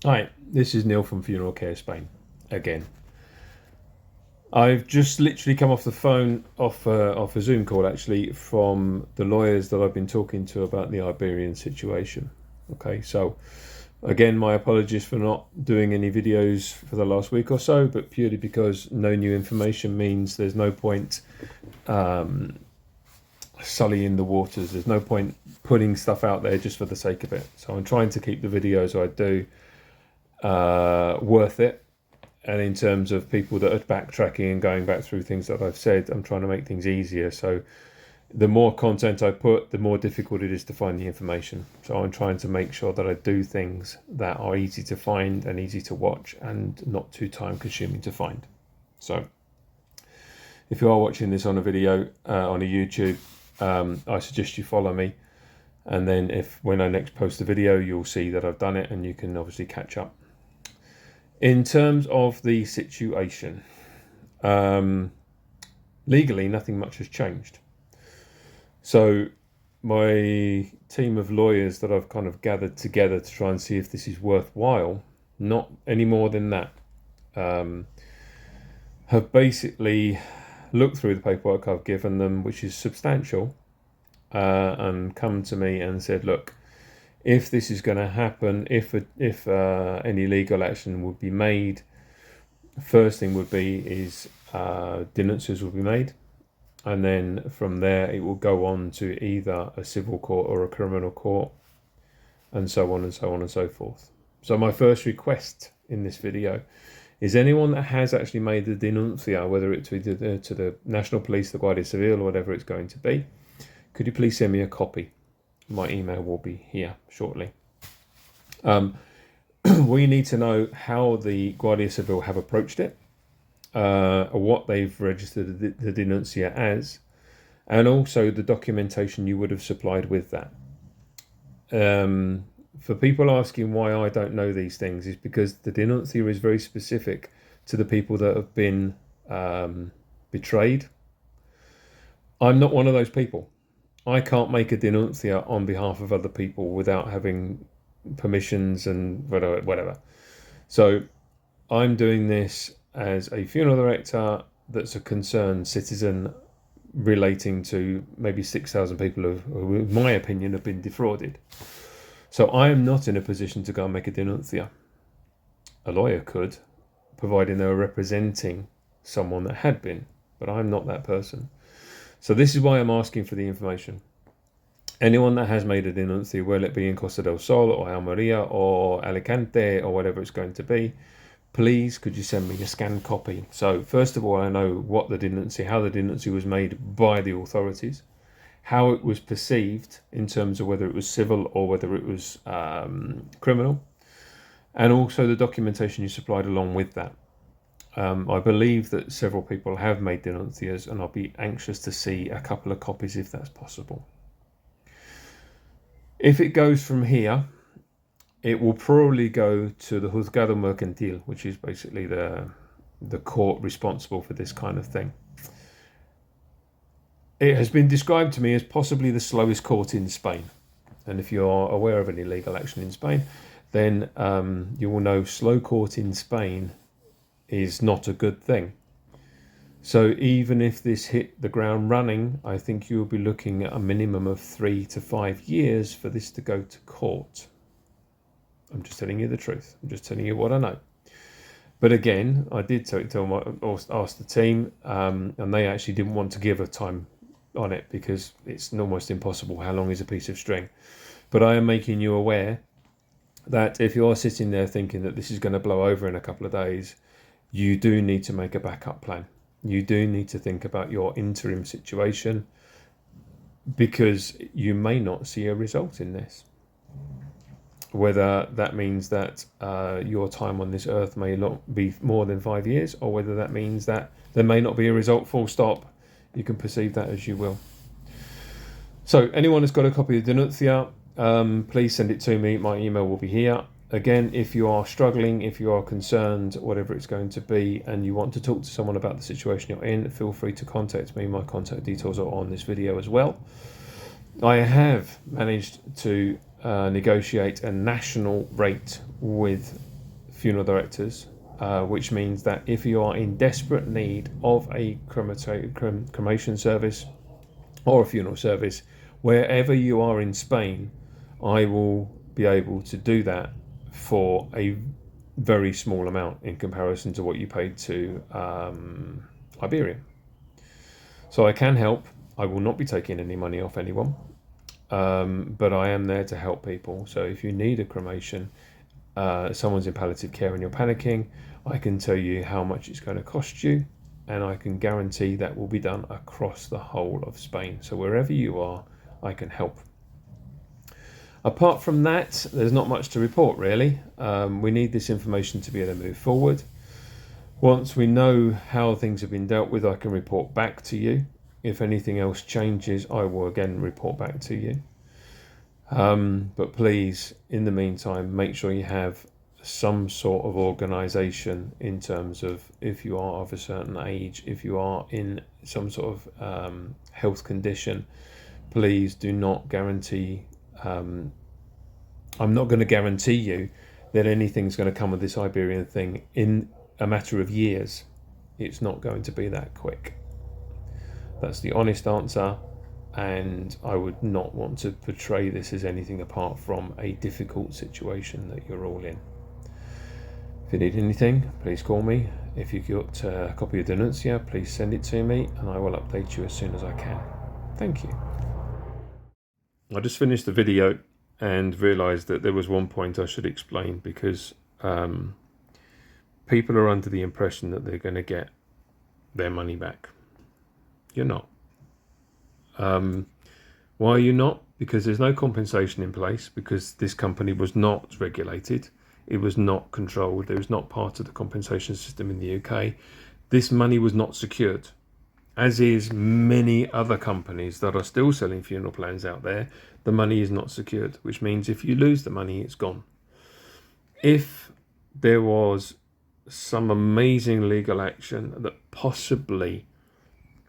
Hi, this is Neil from Funeral Care Spain again. I've just literally come off the phone off a Zoom call actually from the lawyers that I've been talking to about the Iberian situation. Okay, so again, my apologies for not doing any videos for the last week or so, but purely because no new information means there's no point sullying the waters. There's no point putting stuff out there just for the sake of it. So I'm trying to keep the videos I do worth it. And in terms of people that are backtracking and going back through things that I've said, I'm trying to make things easier. So the more content I put, the more difficult it is to find the information. So I'm trying to make sure that I do things that are easy to find and easy to watch and not too time consuming to find. So if you are watching this on a video, on a YouTube, I suggest you follow me. And then when I next post a video, you'll see that I've done it and you can obviously catch up. In terms of the situation, legally, nothing much has changed. So my team of lawyers that I've kind of gathered together to try and see if this is worthwhile, not any more than that, have basically looked through the paperwork I've given them, which is substantial, and come to me and said, look, if this is going to happen, if any legal action would be made, first thing would be is denuncias will be made, and then from there it will go on to either a civil court or a criminal court, and so on and so on and so forth. So my first request in this video is anyone that has actually made the denuncia, whether it's to the National Police, the Guardia Civil, or whatever it's going to be, could you please send me a copy? My email will be here shortly. We need to know how the Guardia Civil have approached it, what they've registered the denuncia as, and also the documentation you would have supplied with that. For people asking why I don't know these things, is because the denuncia is very specific to the people that have been betrayed. I'm not one of those people. I can't make a denuncia on behalf of other people without having permissions and whatever. So I'm doing this as a funeral director that's a concerned citizen relating to maybe 6,000 people who, in my opinion, have been defrauded. So I am not in a position to go and make a denuncia. A lawyer could, providing they were representing someone that had been, but I'm not that person. So this is why I'm asking for the information. Anyone that has made a denuncia, whether it be in Costa del Sol or Almeria or Alicante or whatever it's going to be, please could you send me a scanned copy? So first of all, I know what the denuncia, how the denuncia was made by the authorities, how it was perceived in terms of whether it was civil or whether it was criminal, and also the documentation you supplied along with that. I believe that several people have made denuncias, and I'll be anxious to see a couple of copies if that's possible. If it goes from here, it will probably go to the Juzgado Mercantil, which is basically the court responsible for this kind of thing. It has been described to me as possibly the slowest court in Spain. And if you're aware of any legal action in Spain, then you will know slow court in Spain is not a good thing. So even if this hit the ground running, I think you'll be looking at a minimum of 3 to 5 years for this to go to court. I'm just telling you the truth. I'm just telling you what I know. But again, I did ask the team, and they actually didn't want to give a time on it because it's almost impossible. How long is a piece of string? But I am making you aware that if you are sitting there thinking that this is going to blow over in a couple of days, you do need to make a backup plan. You do need to think about your interim situation, because you may not see a result in this. Whether that means that your time on this earth may not be more than 5 years, or whether that means that there may not be a result, full stop. You can perceive that as you will. So anyone that's got a copy of the denuncia, please send it to me. My email will be here. Again, if you are struggling, if you are concerned, whatever it's going to be, and you want to talk to someone about the situation you're in, feel free to contact me. My contact details are on this video as well. I have managed to negotiate a national rate with funeral directors, which means that if you are in desperate need of a cremation service or a funeral service, wherever you are in Spain, I will be able to do that for a very small amount in comparison to what you paid to Iberian. So I can help. I will not be taking any money off anyone, but I am there to help people. So if you need a cremation, someone's in palliative care and you're panicking, I can tell you how much it's going to cost you, and I can guarantee that will be done across the whole of Spain. So wherever you are, I can help. Apart from that, there's not much to report really. We need this information to be able to move forward. Once we know how things have been dealt with, I can report back to you. If anything else changes, I will again report back to you. But please, in the meantime, make sure you have some sort of organisation in terms of if you are of a certain age, if you are in some sort of health condition, please do not guarantee. I'm not going to guarantee you that anything's going to come of this Iberian thing in a matter of years. It's not going to be that quick. That's the honest answer, and I would not want to portray this as anything apart from a difficult situation that you're all in. If you need anything, please call me. If you've got a copy of Denuncia, please send it to me and I will update you as soon as I can. Thank you. I just finished the video and realised that there was one point I should explain, because people are under the impression that they're going to get their money back. You're not. Why are you not? Because there's no compensation in place, because this company was not regulated. It was not controlled. It was not part of the compensation system in the UK. This money was not secured, as is many other companies that are still selling funeral plans out there. The money is not secured, which means if you lose the money, it's gone. If there was some amazing legal action that possibly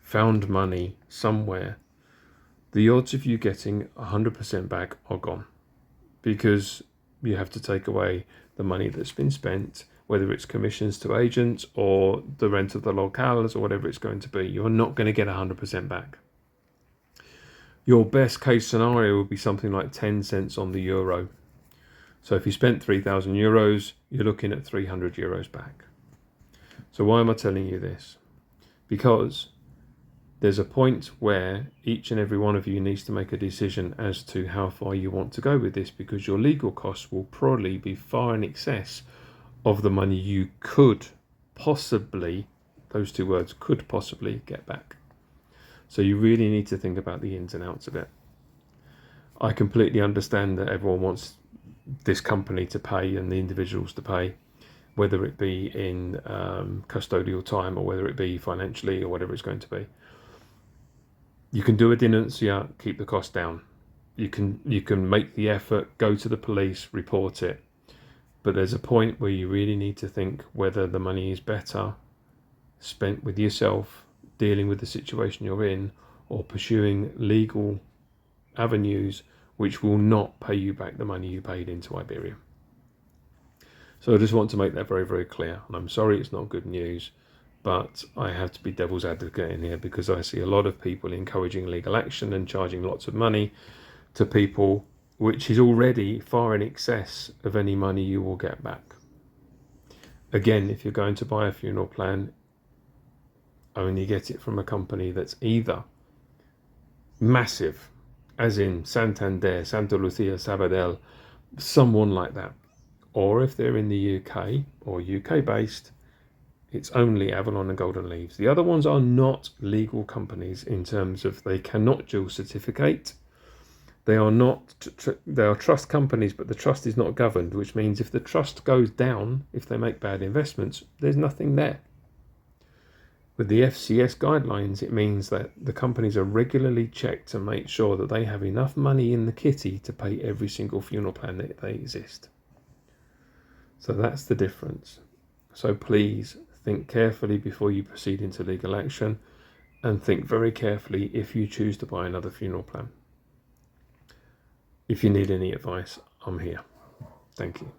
found money somewhere, the odds of you getting 100% back are gone, because you have to take away the money that's been spent, whether it's commissions to agents or the rent of the locales or whatever it's going to be. You're not going to get 100% back. Your best case scenario would be something like 10 cents on the euro. So if you spent 3,000 euros, you're looking at 300 euros back. So why am I telling you this? Because there's a point where each and every one of you needs to make a decision as to how far you want to go with this, because your legal costs will probably be far in excess of the money you could possibly, those two words, could possibly get back. So you really need to think about the ins and outs of it. I completely understand that everyone wants this company to pay and the individuals to pay, whether it be in custodial time or whether it be financially or whatever it's going to be. You can do a denuncia, keep the cost down. You can make the effort, go to the police, report it. But there's a point where you really need to think whether the money is better spent with yourself, dealing with the situation you're in, or pursuing legal avenues which will not pay you back the money you paid into Iberia. So I just want to make that very, very clear. And I'm sorry it's not good news, but I have to be devil's advocate in here, because I see a lot of people encouraging legal action and charging lots of money to people, which is already far in excess of any money you will get back. Again, if you're going to buy a funeral plan, only get it from a company that's either massive, as in Santander, Santa Lucia, Sabadell, someone like that. Or if they're in the UK or UK based, it's only Avalon and Golden Leaves. The other ones are not legal companies in terms of they cannot dual certificate. They are not, they are trust companies, but the trust is not governed, which means if the trust goes down, if they make bad investments, there's nothing there. With the FCS guidelines, it means that the companies are regularly checked to make sure that they have enough money in the kitty to pay every single funeral plan that they exist. So that's the difference. So please think carefully before you proceed into legal action, and think very carefully if you choose to buy another funeral plan. If you need any advice, I'm here. Thank you.